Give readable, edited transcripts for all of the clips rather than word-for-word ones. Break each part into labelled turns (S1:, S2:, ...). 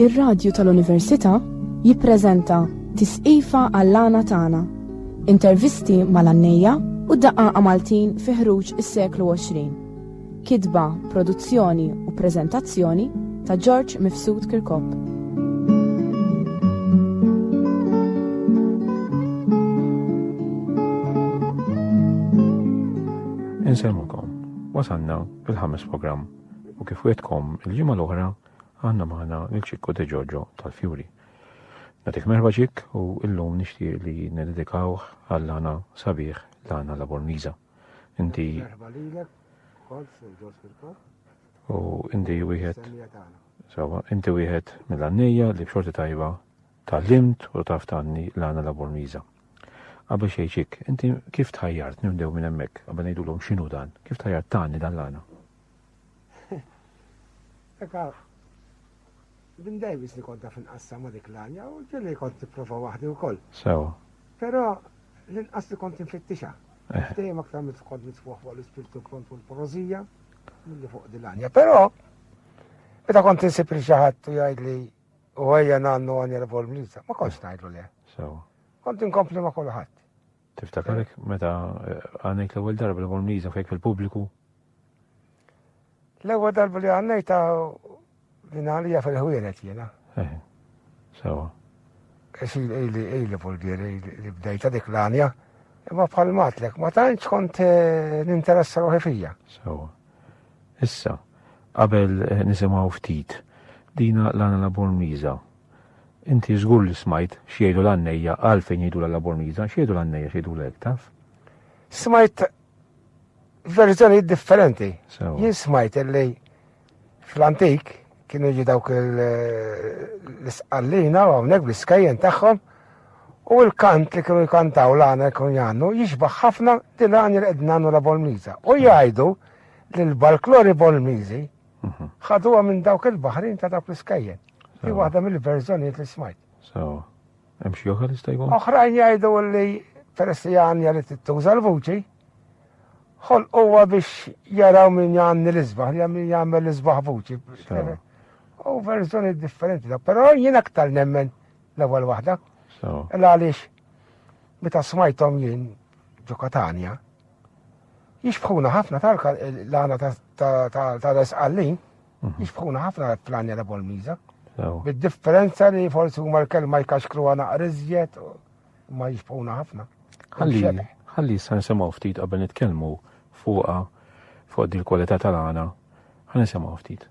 S1: Ir-radju tal-Università jippreżenta Tisqifa għall-għana tagħna, intervisti mal-għannejja u daqqa Maltin fi ħruġ is-seklu 20. Kitba, produzzjoni u preżentazzjoni ta' George Mifsud Kirkop.
S2: Inselmukom, wasanna fil-ħames programm u kif wetkom il-ġimgħa l-oħra għandna magħna il-ċikku De Giorgio tal-Fjuri. Natik merħba ċikk u illum nixtieq li nededikawh għall-għana sabiħ l-għana la Bormiza. Inti u inti wieħed mill-għannejja li b'xorti tajba tal-limt u taf tanni l-għana la Bormiza. Qabel xejn ċikk, inti kif tħajjart nibdew minn hemmhekk qabel ngħidulhom x'inhu dan? Kif tħajjart tanni dan l-għana?
S3: Bin Davis li konta finqassam ma dik l-għanja u ġilli kont tipprova waħdi wkoll.
S2: Sewa.
S3: Però l-inqas li kont infittixa. Dejjem aktar kont mitfuħ fuq l-ispirtu kont u l-porozija milli fuq dil-għanja. Però meta kont insib li xi ħadd u jgħidli u ejja nagħmlu għanja l-Bormiza, ma kontx ngħidlu le.
S2: Sewa.
S3: Kont inkompli ma' kulħadd.
S2: Tiftakarek meta għandek l-ewwel darba l-Bormiza fejn fil-pubbliku?
S3: L-ewwel darba li għannejta l-għalija fil-ħwienet jena.
S2: Sewa.
S3: Ejli voldieri li bdejta dik l-għanja, imma bħal-matlek, ma tantx kont ninteressa ruħi fija.
S2: Sewa. Issa, qabel nisimgħu ftit, dina l-għana la Bormiza. Inti żgur li smajt x'jgħidu l-għannejja għalfejn jgħidu la Bormiza, x'jgħidu l-għannejja x'jgħidu lek taf?
S3: Smajt verżjoni differenti.
S2: Sewa.
S3: Jien smajt li fl-antik kienu ġi dawk l-isqallina u għawnek bl-iskajjen tagħhom u l-kant li kienu jkantaw l-għana kienu jgħannu jixbaħ ħafna dil-għani li qegħdin nagħmlu la Bormiza. U jgħidu li l-balklori Bormizi ħaduha minn dawk il-baħrin ta' dawk l-iskajjen. Hi waħda mill-verżjonijiet li smajt.
S2: Sewa. Hemm xi oħra li sta jkun?
S3: Oħrajn jgħidu li peress li għanja li tittuża l-vuċi ħolquha biex jaraw min jgħanni l-isbaħ, min jagħmel l-isbaħ vuċi. U verżjoni differenti da, però jien aktar nemmen l-ewwel waħda. Għaliex meta smajthom jien ġo Katania jixbħuna ħafna l-għana tal-isqallin jixbħuna ħafna fl-għanja la Bormiza. Bid-differenza li forsi huma l-kelma jkaxkruha naqra iżjed ma jixbħuna ħafna.
S2: Ħalli issa nisimgħu ftit qabel nitkellmu fuq di l-kwalità tal-għana, ħa nisimgħu ftit.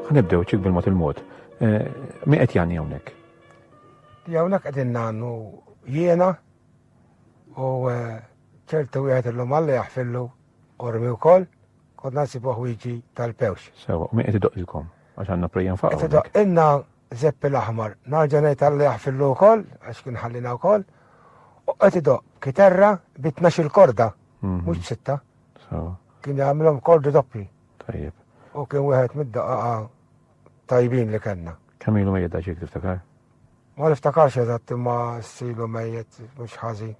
S2: ħanibdew ċik bil-mod il-mod. Mi qed jagħni hawnhekk?
S3: Jawnek għedin nannu jiena u ċertu wieħed illum Alla jaħfillu ormi wkoll kont nasibuh wiġi tal-pewx.
S2: Sewa, u mi qed idoqilkom għax għandna prejja nfaqgħu.
S3: Qed idoqqilna Zeppi l-aħmar. Narġa' ngħid Alla jaħfillu wkoll għax kien ħallina wkoll. U qed idoq kitarra b'12 korda, mhux sitta.
S2: Sewa,
S3: Kien jagħmilhom kordi doppi
S2: tajjeb.
S3: u kien wieħed mid-daqqa tajbin li kellna.
S2: Kemm ilu mejjed ġik tiftakar?
S3: Ma niftakarx eżatt imma s-silu mejjet mhux ħażin.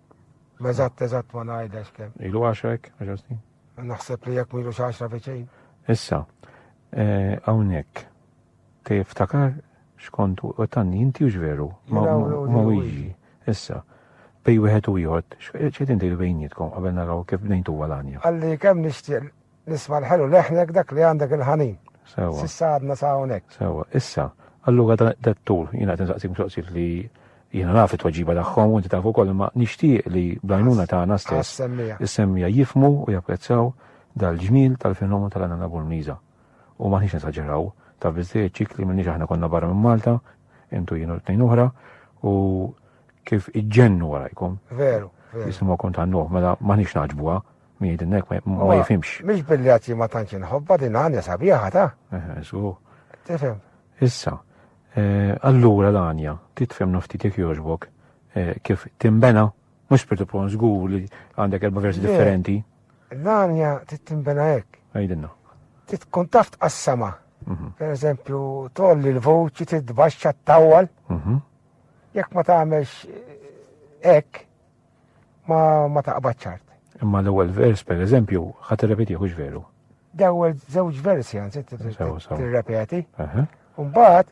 S3: Eżatt ma ngħidlex kemm.
S2: Ilu 10 hekk, 10 snin?
S3: Naħseb li jekk milu xi 10 viċin.
S2: Issa, hawnhekk tiftakar xkontu tanni inti u ġveru ma wiġi. Issa, bej wieħed u ieħor, x'qed intejdu bejnietkom qabel naraw kif bnejtu għal-anja.
S3: Għalli kemm nixtieq nisma' l-ħelu leħnek dak li għandek il-ħanin.
S2: Sewa,
S3: Sissa għadna sa hawnhekk.
S2: sewa. Issa, allura dat-tul jiena qed insaqsik mistoqsijiet li jiena naf it-tweġiba tagħhom u inti taf ukoll imma nixtieq li bl-għajnuna tagħna stess
S3: Għas-semmija.
S2: is-semmija jifmu u japprezzaw dal-ġmiel tal-fenomenu tal-għanana Burmniża. U maħniex nisaġeraw ta' biżdejjed ċikli minnix aħna konna barra minn Malta, intu jienu t-tnejn oħra, u kif iġġennu warajkom.
S3: Veru, veru.
S2: Jisimu kont għannu, mela maħniex naġbuha, mi jidinnek ma jifimx.
S3: Mhix billi għati ma tantx inħobba din għanja sabiħa ta'
S2: Su,
S3: tifhem.
S2: issa, allura l-għanja, titfem noftit jek joġbok, kif timbena, mux per tupon żgur li għandek 4 versi
S3: Le.
S2: differenti,
S3: L-għanja tittimbena hekk.
S2: għajdinna.
S3: Titkun taf tqassama. Per eżempju, tolli l-voċi titbaxxa t-tawwal. Jekk ma tagħmelx hekk ma taqbad ċart.
S2: Imma l-ewwel vers, per eżempju, ħadd irrepeti hux veru.
S3: Dewwel żewġ versi għanzi
S2: Sewa, sewa.
S3: tirrepeti.
S2: Aha,
S3: Mbagħad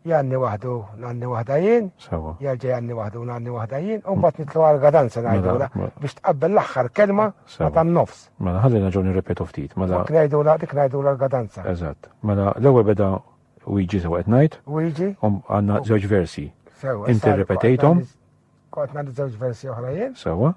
S3: janni waħdu nanni waħda jien,
S2: sewa.
S3: jerġa' janni waħdu nanni waħda jien, u mbagħad nitlu għal gadanza ngħidula
S2: Mela,
S3: biex tqabbel l-aħħar kelma
S2: Sewa.
S3: ma tan-nofs.
S2: Mela ħalli naġgħu nirrepetu ftit. Mela,
S3: Dik ngħidula l-gadanza.
S2: eżatt. Mela l-ewwel beda wiġi sewa qed ngħid,
S3: U jiġi
S2: għandna żewġ versi.
S3: sewa.
S2: Inti rrepetejthom?
S3: Kont ngħaddi żewġ versi oħra jien,
S2: Sewa,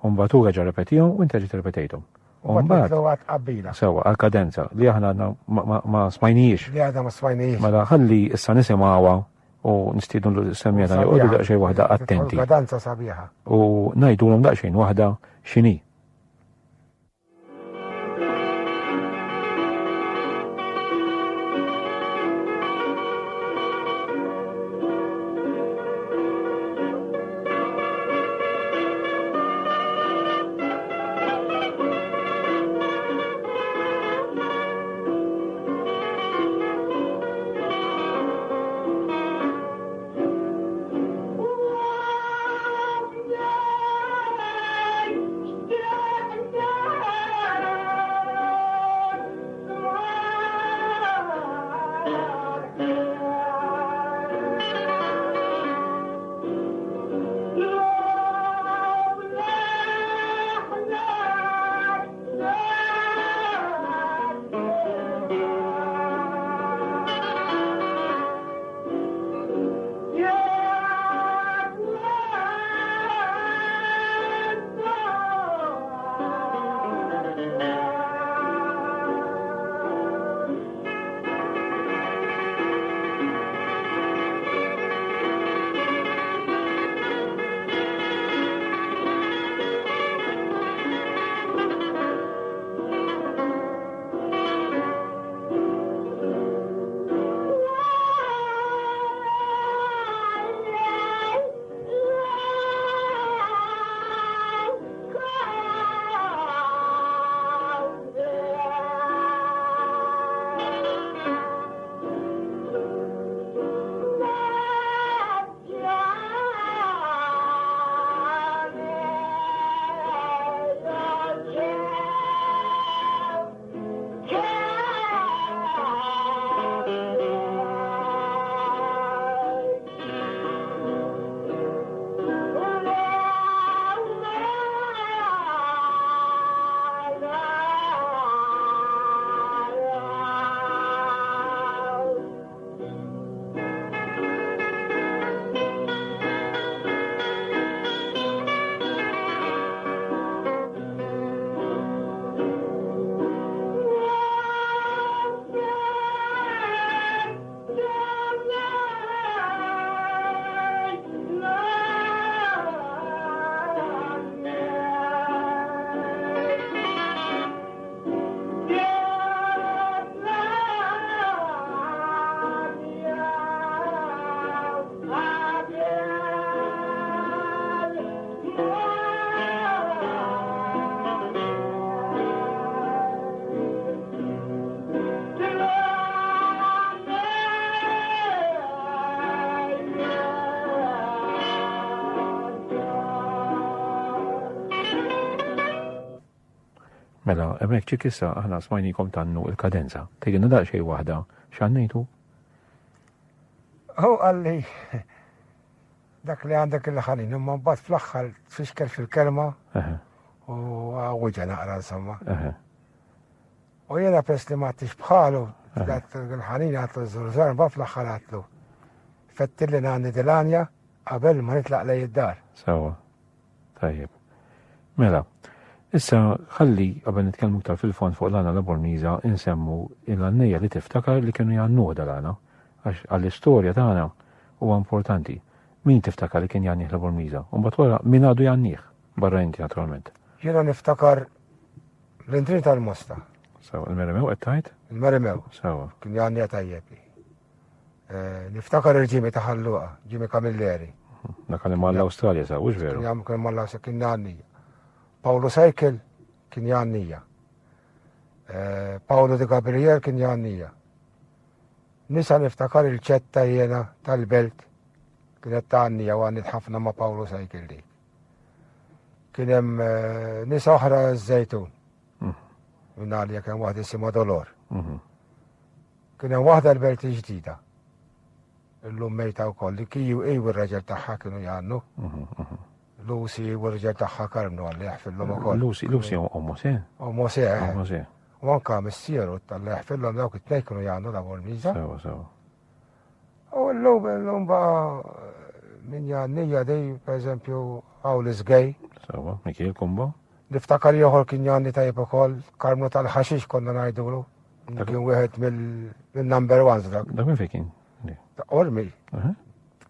S2: u mbagħad hu reġa' repetihom u inti ġiet repetejthom.
S3: u
S2: U
S3: mbagħad
S2: mbagħad
S3: nitlu għad qabbila.
S2: sewa għal-kadenza li aħna għandna ma smajnijiex.
S3: Li għadha ma smajnijiex.
S2: Mela ħalli issa nisimgħuha u nistiednu l-semmija tagħna joqogħdu daqsxejn waħda attenti
S3: Gadanza sabiħa.
S2: u ngħidulhom daqsxejn waħda x'inhi.
S4: Yeah.
S2: Mela, emmek ċikissa aħna smajnikom tannu il-kadenza. Tejdina daqxej wahda, xannejtu?
S3: Hu għalli dak li għandek il-ħanin, imma mbagħad fl-aħħar tfixkel fil-kelma u għawġa naqra insomma. U jena pes li ma tix bħalu, il-ħanin għatlu z-zurzar, mbagħad fl-aħħar għatlu. Fettilli għandi dilanja qabel ma nitlaq lej id-dar.
S2: Sawa, tajjeb. Mela, issa ħalli qabel nitkellmu iktar fil-fond fuq l-għana l-Borniża insemmu il-għannija li tiftakar li kienu jannuħ dal-għana. Għax għall-istorja tagħna huwa importanti. Min tiftakar li kien janniħ l-Borniża? Mbagħad wara min għadu janniħ barra inti naturalment.
S3: Jiena niftakar l-intrin tal-Mosta.
S2: Sawa, il-Meremew qed tgħid?
S3: Il-Meremew.
S2: Sawa.
S3: Kien jannija tajjeb. Niftakar il-ġimi ta' Ħalluqa, ġimi Kamilleri.
S2: Dak ma l-Awstralja sa, ux veru?
S3: Kien mal-Awstralja kien jannija. Paolo Sejkel kien jannija. Paolo Di Gabriel kien jannija. Nisa niftakar il-ċetta jena tal-belt kienet tannija u għannit ħafna ma' Paolo Sejkel dik. Kienem nisa oħra z-Zejtun. Minnalja kien waħda jisima Dolor. Kienem waħda l-belt ġdida. L-lum mejta u koll, li kiju iju il-raġel taħħa kienu jannu. Lucy u il-raġel taħħa karmnu għalli jaħfillom u koll.
S2: Lucy u Mose?
S3: U Mose,
S2: Mose.
S3: U anka missieru tal-li jaħfillom dawk it-nej kienu jannu la Borniża.
S2: Sawa, sawa.
S3: U l-lum ba' min jannija dej, per eżempju, Awlis Gay.
S2: Sawa, Mikiel Kumbo?
S3: Niftakar joħor kien janni tajib ukoll, karmnu tal-ħaxix konna najdulu. Kien wieħed mill-number ones dak.
S2: Dak minn fejn?
S3: Ormi.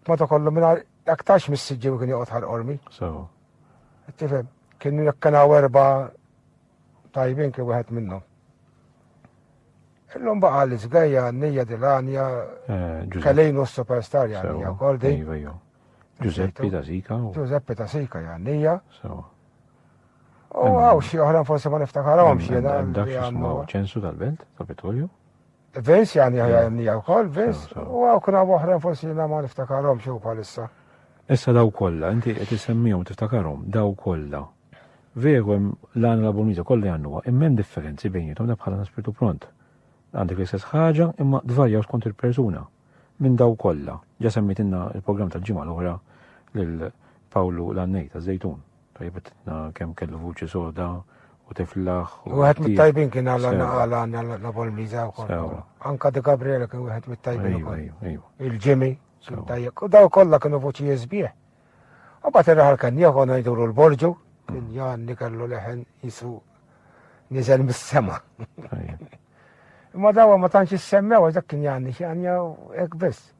S3: Ma ta' kollu minna aktarx mis-sġġi kien joqgħod ħal-ormi.
S2: Sawa.
S3: Tifhem, kien jekkanaw erba' tajbin kien wieħed minnhom. Illum baqa l-izgajja, Nija Dilanja, Kalejnu s-superstar jannija, wkoll di.
S2: Giuseppe da Sika.
S3: Giuseppe da Sika jannija.
S2: Sawa.
S3: U għaw xie oħran forse ma niftakarhom xie da.
S2: Dak xismu ċensu tal-belt, tal-petrolju?
S3: Vince jannija wkoll, Vince. U għaw kuna oħran forse jena ma niftakarhom xie u palissa.
S2: Issa daw kolla, inti qed isemmihom tiftakarhom, daw kolla. Veru hemm l-għana l-Borniża kollha għannuha, imma hemm differenzi bejnietom bħala naspirtu pront. Għandek l-istess ħaġa imma dvarja skont il-persuna. Minn daw kollha. Ġa semmitinna il-programm tal-ġimgħa l-oħra lil Pawlu l-Annej ta' Zejtun. Tajbetna kemm kellu vuċi soda u tiflaħ.
S3: U għed mit-tajbin kien għal-għana l-Borniża wkoll. Anka Di Gabriele kien wieħed mit-tajbin ukoll. Il-Ġimmi kien tajjeb. U daw kollha kienu vuċi jizbieħ. U bat ir-raħal kan jieħu ngħidulu l-Borġu, kien janni kellu leħen jisu niżel mis-sema. Ma dawa ma tantx issemmew dak kien janni x'għanja hekk biss.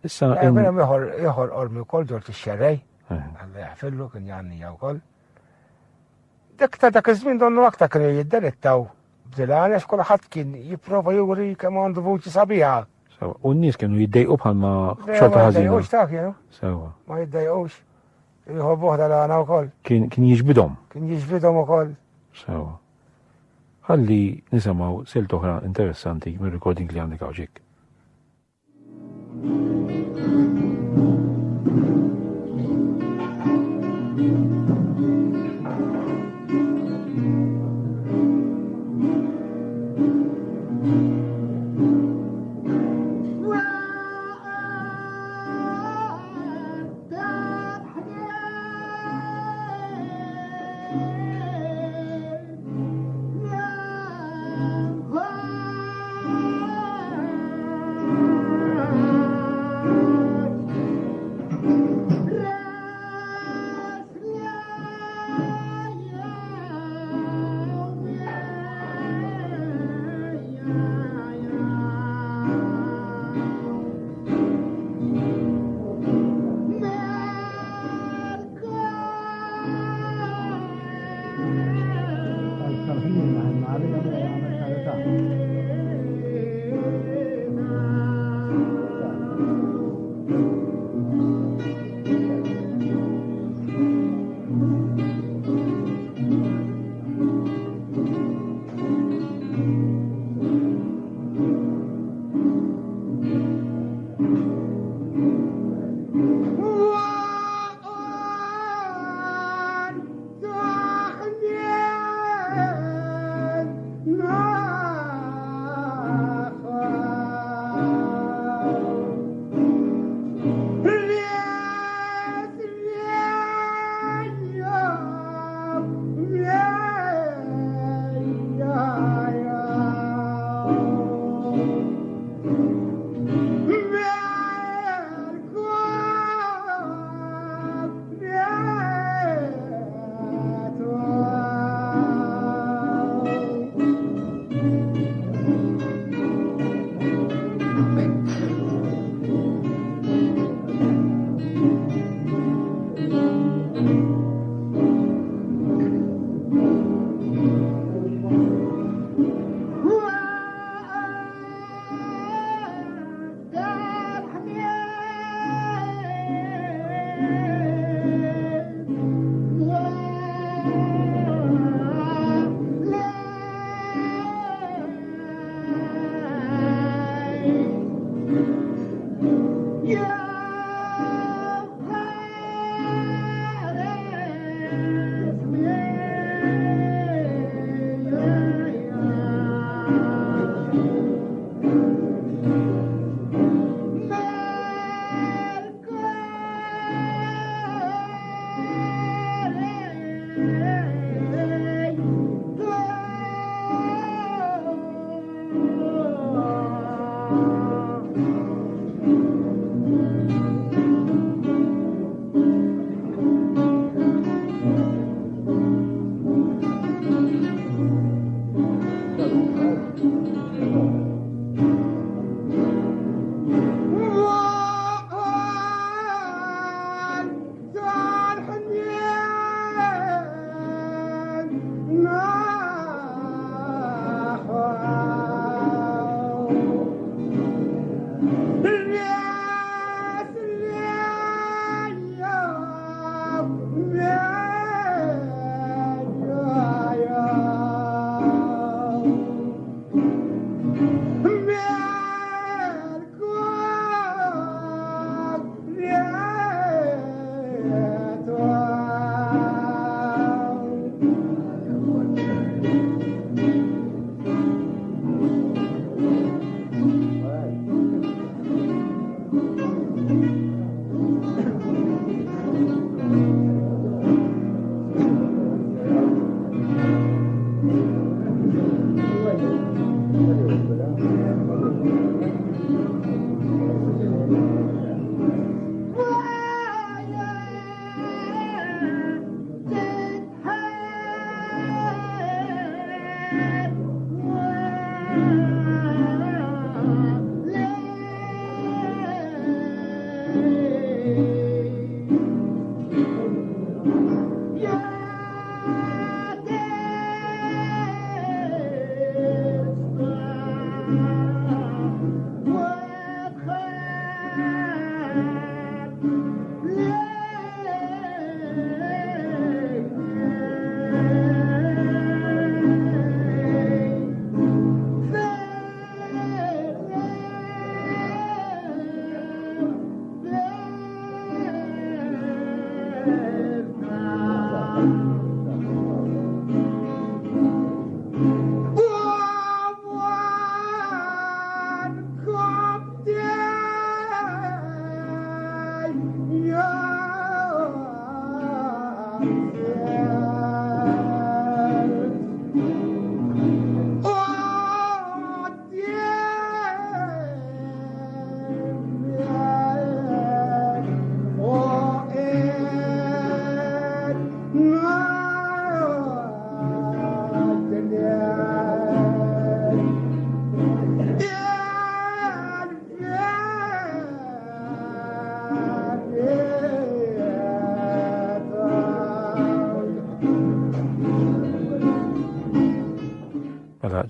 S2: Issa
S3: hemm ieħor ormi wkoll ġort ix-xerrej. Alla jaħfillu kien janni wkoll. Dak ta' dak iż-żmien donnu aktar kienu jidderettaw b'dilani għax kulħadd kien jipprova juri kemm għandu vuċi sabiħa.
S2: U n-nies kienu jiddejqu bħalma xorta ħażina.
S3: Ma jiddejqux ta' kienu.
S2: Sewa.
S3: Ma jiddejqux. Jħobbuh dal-għana wkoll.
S2: Kien jiġbidhom.
S3: Kien jiġbidhom ukoll.
S2: Sewa. Ħalli nisamaw silt oħra interessanti mir-recording li għandek hawnhekk.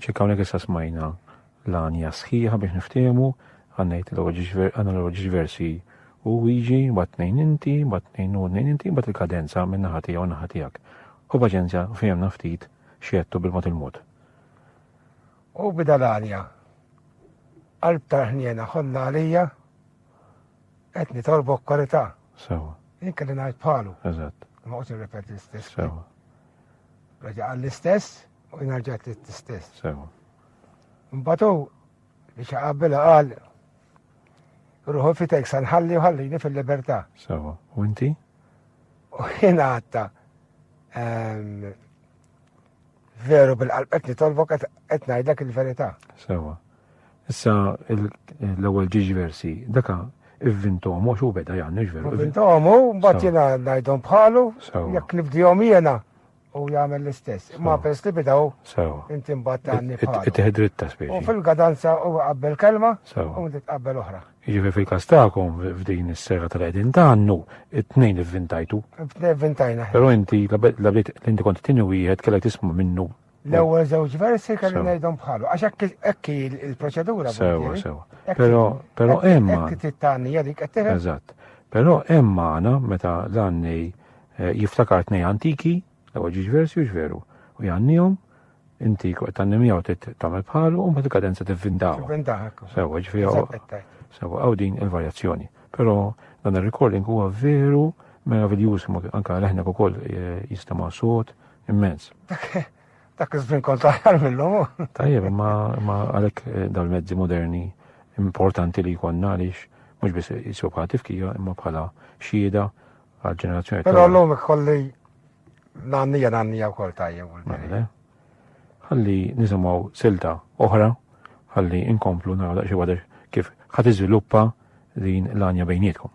S2: ċekawnek issa smajna l-għanja sħiħa biex niftehmu, għannajt l-għoġiġ versi u iġi, batnejn inti, batnejn u nejn inti, bat il-kadenza minn naħatija u naħatijak. U bħagġenzja fejemna ftit xiettu bil-mod il-mod.
S3: U bida l-għanja, qalb tarħniena ħonna għalija, etni tolbok kwalità.
S2: Sewa.
S3: Inka li ngħid bħalu.
S2: Eżatt.
S3: Ma qgħodx nirrepeti l-istess.
S2: Sewa.
S3: Raġa għall-istess u jnarġat l-istess.
S2: Sewa.
S3: Mbatu li xaqabbela qal ruħu fitek sanħalli u ħallini fil-libertà.
S2: Sewa. U inti?
S3: U jina għatta veru bil-qalb qed nitolbok qed ngħidlek il-verità.
S2: Sewa. Issa l-ewwel ġiġ versi, daka ivvintom u xu beda jgħanni ġveru.
S3: Ivvintom u mbagħad jiena ngħidhom bħalu jekk nibdihom jiena u jagħmel l-istess. Imma pers li bidaw inti mbagħad għandni bħalu.
S2: It-teħdrit ta' speċi.
S3: U fil-gadanza u qabbel kelma
S2: Sewa.
S3: u titqabbel oħra.
S2: Jiġifieri fil-każ tagħkom f'din is-sera tal-qegħdin tagħnu it-tnejn ivvintajtu.
S3: Vintajna.
S2: Però inti l-bdiet li inti kont tieni wieħed kellek tisma' minnu.
S3: L-ewwel żewġ versi kelli ngħidhom bħalu għax hekk il-proċedura.
S2: Sewa, sewa. Però hemm.
S3: Hekk tittanija dik qed teħed.
S2: Eżatt. Però hemm magħna meta l-għanni jiftakar tnej antiki, l-ewwel ġiġ versi u ġveru. U jgħannihom inti tanni miegħu tagħmel bħalu u mbagħad il-kadenza tivvindaw. Sewa, ġifieri sewa hawn din il-varjazzjoni. Però dan ir-recording huwa veru meravigljuż anke leħnek ukoll jistama' sod immens.
S3: Dak iż-żmien kont aħjar mill-lum.
S2: Tajjeb, ma għalhekk dal-mezzi moderni importanti li jkollna għaliex mhux biss jiswew bħala tifkija imma bħala xhieda għall-ġenerazzjoni.
S3: Però llum ikolli nannija wkoll tajjeb.
S2: Ħalli nisimgħu silta oħra, ħalli inkomplu naraw daqsxi wadar kif ħadd iżviluppa din l-għanja bejnietkom.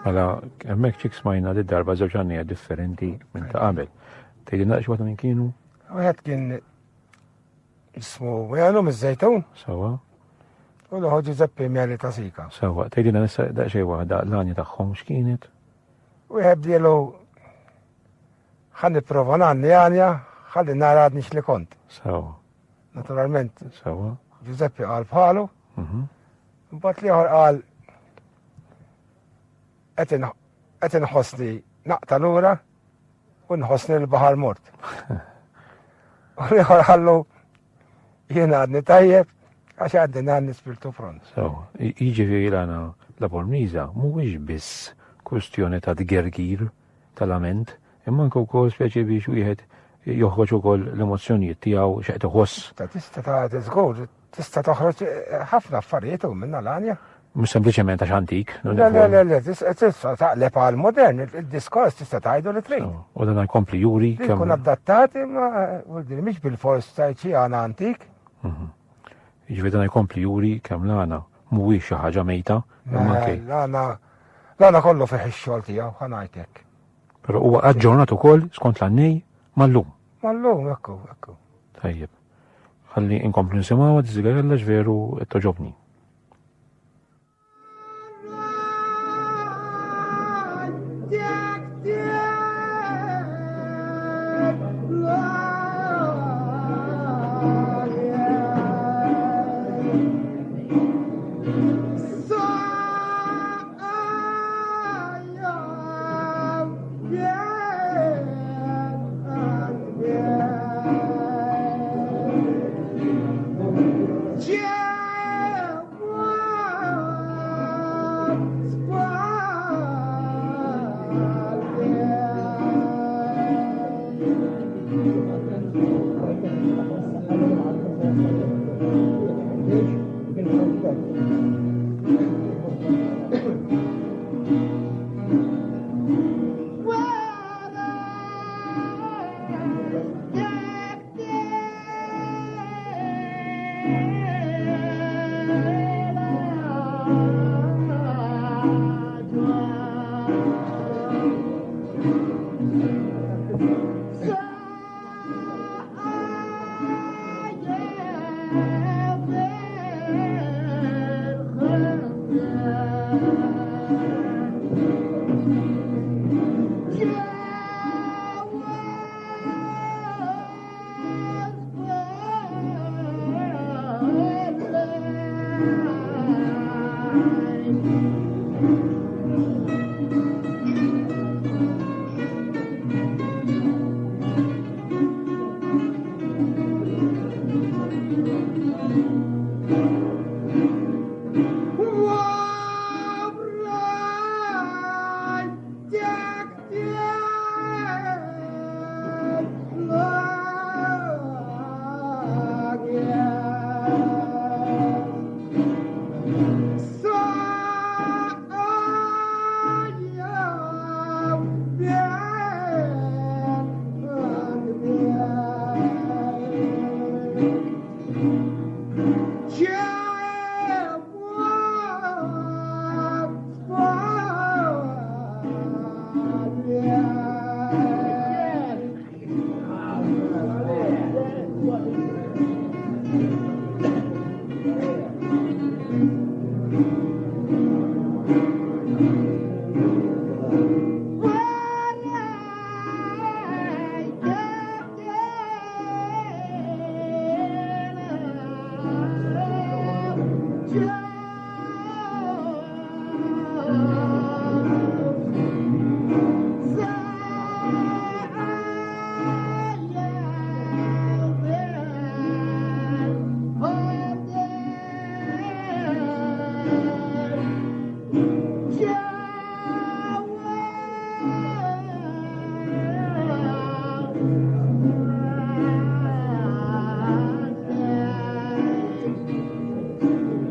S2: Mela, hemmhekk ċik smajna li darba żewġ għannija differenti minn ta' qabel. Tgħidilna xi waħda minn kienu?
S3: Wieħed kien ismu Wenu miż-Żejtun
S2: Sewwa.
S3: u l-ħu Giuseppe Mieli ta' Sika.
S2: Sewwa, tgħidilna nista' daqsxejn waħda l-għanja tagħhom x'kienet?
S3: Wieħed dielu ħan nipprova nanni għanja ħalli nara għadni x'li kont.
S2: Sewwa.
S3: Naturalment
S2: Sewwa.
S3: Giuseppe qal bħalu, mbagħad li ieħor qal qed inħossni naqta lura u nħossni l-baħar mort. U liħor ħallu jien għadni tajjeb għax għadni għadni spirtu front.
S2: So, jiġifieri għana la Bormiza mhuwiex biss kwestjoni ta' dgergir tal-lament, imma anke wkoll speċi biex wieħed joħroġ ukoll l-emozzjonijiet tiegħu x'qed iħoss.
S3: Tista ta' żgur, tista toħroġ ħafna affarijiet u minna l-għanja.
S2: Mhux sempliċement għax antik.
S3: Le, tista taqleb għal modern, il-diskors tista tgħidu li trid.
S2: U dan jkompli juri
S3: Kun adattati ma mhix bil-fors tajċi għana antik.
S2: Jiġifieri dan jkompli juri kemm l-għana mhuwiex xi ħaġa mejta, imma anke.
S3: L-għana kollu fih ix-xogħol tiegħu ħanajtek.
S2: Però huwa aġġornat ukoll skont l-għannej mal-lum.
S3: Mallum, ekku.
S2: Tajjeb. Ħalli inkomplu nsimgħu d-żigarella ġveru qed toġobni.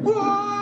S3: Whoa!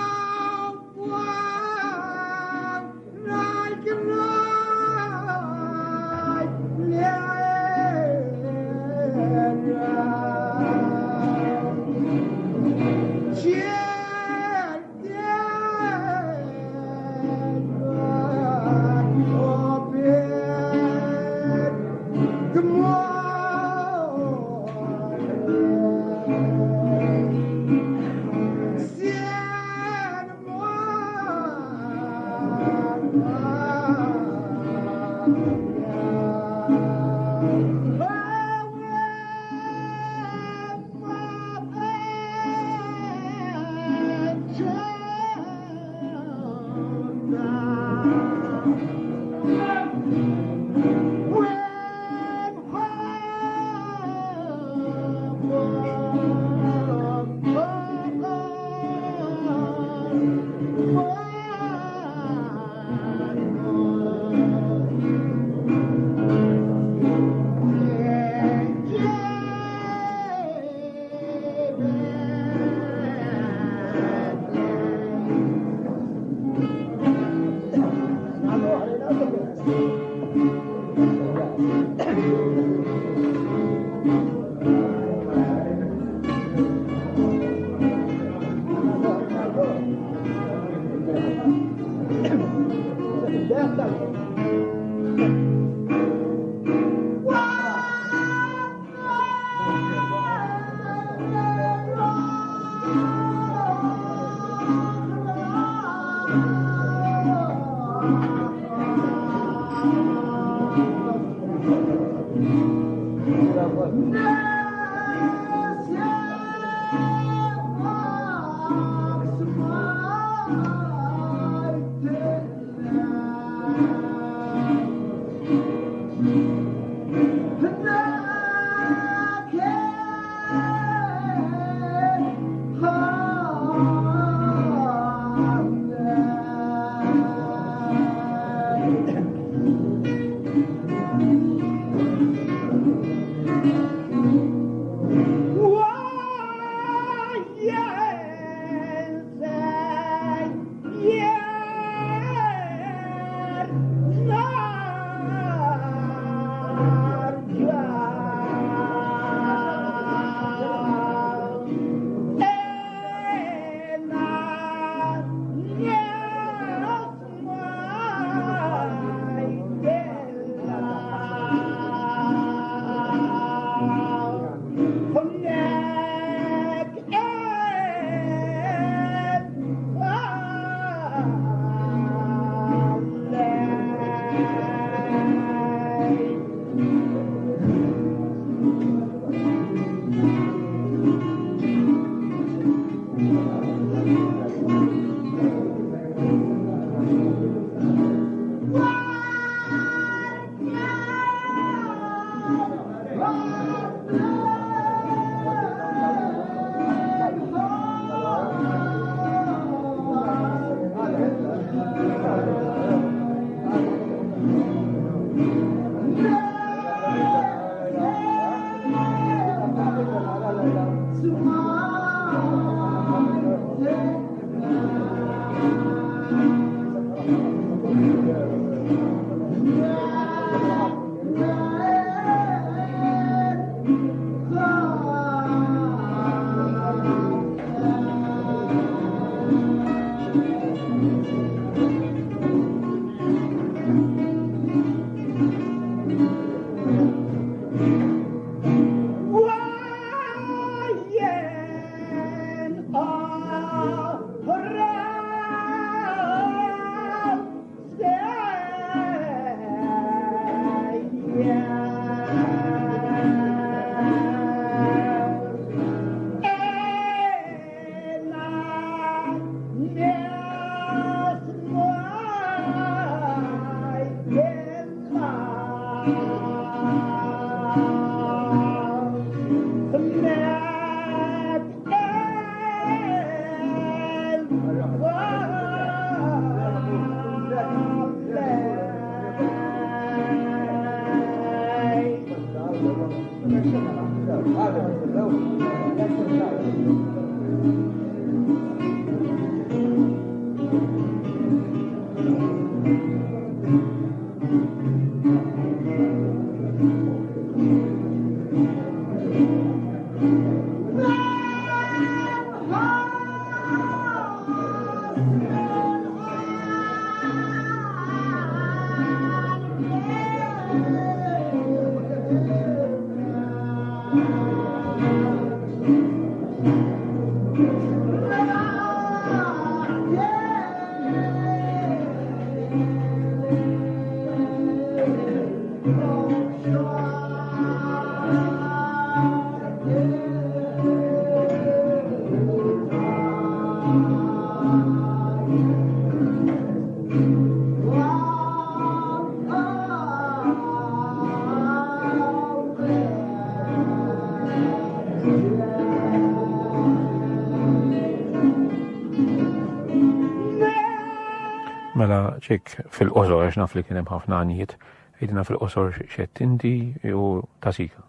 S2: Mela ċek fil-qosor, għax naf li kien hemm ħafna għanijiet, jidina fil-qosor xed inti u tasika.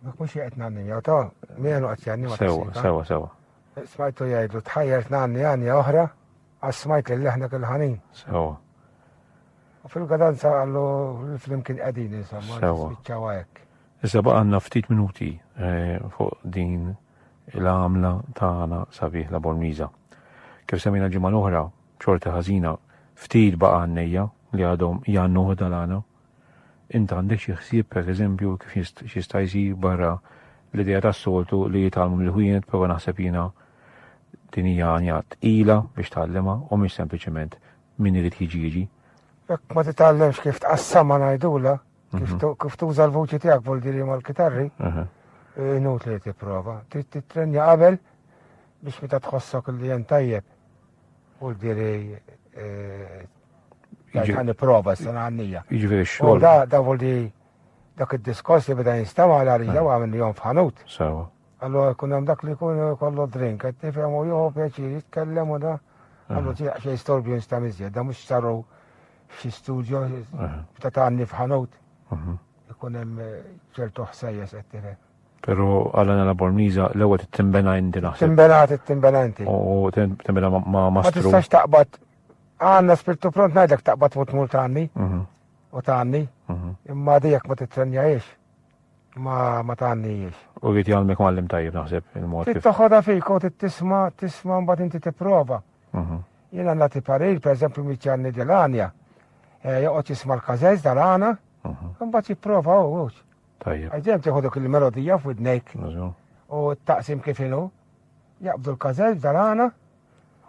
S3: Dak mhux qed nanni jew ta' mienu qed janni ma
S2: Sewa.
S3: Smajtu jgħidu tħajjert nanni għanja oħra għas smajt li leħna kil-ħanin.
S2: Sewa.
S3: U fil-gadanza għallu fl-imkien qegħdin insomma.
S2: Sewa.
S3: Spiċċaw hekk.
S2: Issa baqa għandna ftit minuti fuq din il-għamla tagħna sabiħ la Bormiża. Kif semmejna ġimgħa l-oħra, xorta ħażina, ftit baqa għannejja li għadhom jannu ħdalana. Inta għandek xi ħsieb pereżempju kif jista' jsir barra l-idea tas-soltu li jitalmu mill-ħwienet, però naħseb jiena din hija għanjat ila biex tgħallema u mhix sempliċement min irid jiġi.
S3: Jekk ma titgħallemx kif tqassama ngħidula, kif tuża l-vuċi tiegħek vuol diri mal-kitarri, inut li tipprova. Trid titrenja qabel biex meta tħossok li jen tajjeb. Vuol diri għan nipprova s-sanannija.
S2: Jiġifieri
S3: U
S2: x-xogħol.
S3: da vuol di dak id-diskors li beda jinstama għal-għalija u għamil jom f'ħanut.
S2: Sewa.
S3: Allora kun hemm dak li jkun kollu drink, qed tifhem u jieħu pjaċir jitkellem u da. Allora xejn storbju nistam iżjed, da mhux saru f'xi studio ta' tagħni f'ħanut. Ikun hemm ċertu ħsejjes qed tifhem.
S2: Però għalana la Bormiża l-ewwel timbena inti naħseb.
S3: Timbena inti.
S2: U timbena ma'
S3: Ma
S2: mastru.
S3: tistax taqbad għandna spirtu pront ngħidlek taqbad mut mult għanni u tagħni. Imma dijak ma titrenjajiex. Ma tagħnijiex.
S2: U għit jgħalmek mallim tajjeb naħseb il-mod kif.
S3: Tittoħodha fik u tisma' mbagħad inti tipprova. Jiena nagħti parir, pereżempju miċċanni dil-għanja, joqgħod jisma' l-każeż dal-għana, mbagħad jipprova huwx.
S2: Tajjeb.
S3: Għajdem tieħodok il-melodija f'widnejk
S2: Nażu.
S3: u taqsim kif inhu, jaqbdu l-każeż dal-għana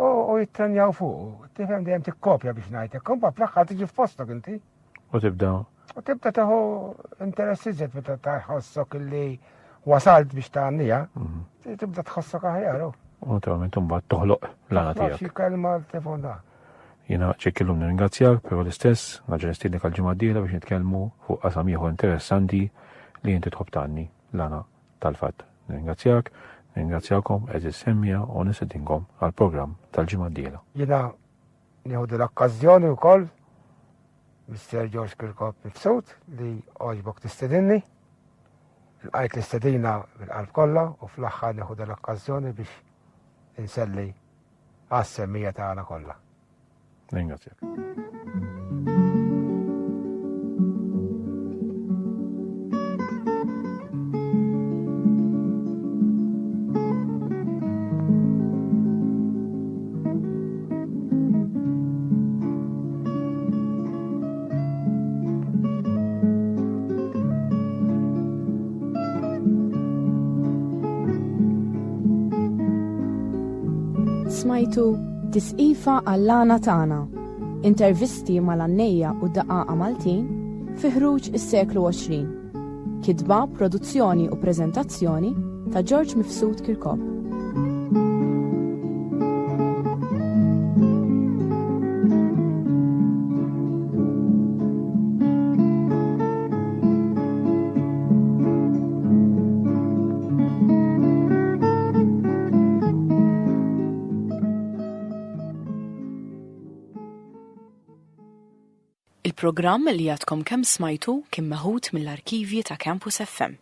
S3: u jittrenjaw fuq. Tifhem dejjem tikkopja biex ngħidlek, imbagħad fl-aħħar tiġi f'postok inti.
S2: U tibda.
S3: U tibda taħu interess iżjed meta tħossok illi wasalt biex tagħnija, tibda tħossok aħjar.
S2: U naturalment imbagħad toħloq l-għana
S3: Xi
S2: tiegħek.
S3: kelma l-telefon da.
S2: Jiena ċekkillum nirringrazzjak, però l-istess naġġel nistiednek għal-ġimgħa d-dieħla biex nitkellmu fuq qasam ieħor interessanti li inti tħobb tagħni l-għana tal-fatt. Nirringrazzjakom eżis semmija u nisidinkom għall-programm tal-ġimgħa d-dieħla.
S3: Jiena nieħu l-okkażjoni wkoll Mr. George Kirkhope mifsud li għoġbok tistedinni. Għajt l-istedina bil-qalb kollha u fl-aħħar nieħu l-okkażjoni biex inselli għas-semmija tagħna kollha.
S2: Ringrazzjak.
S1: Smajtu Tisqifa għall-għana tagħna. Intervisti mal-għannejja u daqqa Maltin fi ħruġ is-seklu 20. Kitba, produzzjoni u preżentazzjoni ta' George Mifsud Kirkhope. Il-programm li għadkom kemm smajtu kien meħud mill-arkivji ta' Campus FM.